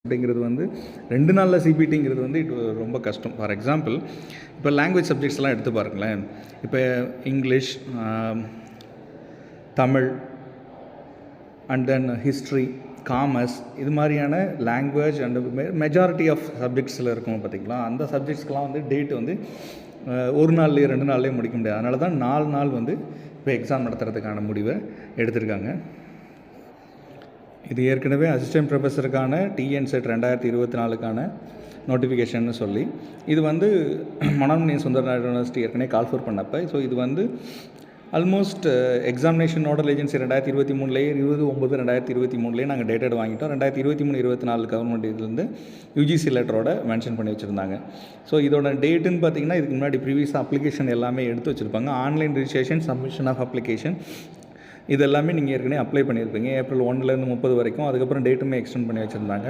அப்படிங்கிறது வந்து 2 நாளில் சிபிடிங்கிறது வந்து ரொம்ப கஷ்டம். ஃபார் எக்ஸாம்பிள் இப்போ லாங்குவேஜ் சப்ஜெக்ட்ஸ்லாம் எடுத்து பாருங்களேன். இப்போ English, Tamil and then history, commerce, இது மாதிரியான லாங்குவேஜ் அண்ட் மெஜாரிட்டி ஆஃப் சப்ஜெக்ட்ஸில் இருக்கும் பார்த்திங்களா. அந்த சப்ஜெக்ட்ஸ்க்கெலாம் வந்து டேட் வந்து 1 நாள்லேயே 2 நாள்லேயே முடிக்க முடியாது. அதனால தான் 4 நாள் வந்து இப்போ எக்ஸாம் நடத்துறதுக்கான முடிவை எடுத்திருக்காங்க. இது ஏற்கனவே அசிஸ்டன்ட் ப்ரொஃபஸருக்கான டிஎன்செட் 2024க்கான நோட்டிஃபிகேஷன்னு சொல்லி இது வந்து மனோன்மணியம் சுந்தரநாராயண யூனிவர்சிட்டி ஏற்கனவே கால்ஃபர் பண்ணப்போ, ஸோ இது வந்து ஆல்மோஸ்ட் எக்ஸாமினேஷன் நோடல் ஏஜென்சி 2023லேயே 20/9/2023லேயே நாங்கள் டேட்டட் வாங்கிட்டோம். 2023-24 கவர்மெண்ட் இதுலேருந்து யூஜிசி லெட்டரோட மென்ஷன் பண்ணி வச்சுருந்தாங்க. ஸோ இதோட டேட்டுன்னு பார்த்தீங்கன்னா இதுக்கு முன்னாடி ப்ரீவியஸாக அப்ளிகேஷன் எல்லாமே எடுத்து வச்சுருப்பாங்க. Online registration, submission of application, இது எல்லாமே நீங்கள் ஏற்கனவே அப்ளை பண்ணியிருப்பீங்க. ஏப்ரல் 1லேருந்து 30 வரைக்கும். அதுக்கப்புறம் டேட்டுமே எக்ஸ்டெண்ட் பண்ணி வச்சுருந்தாங்க.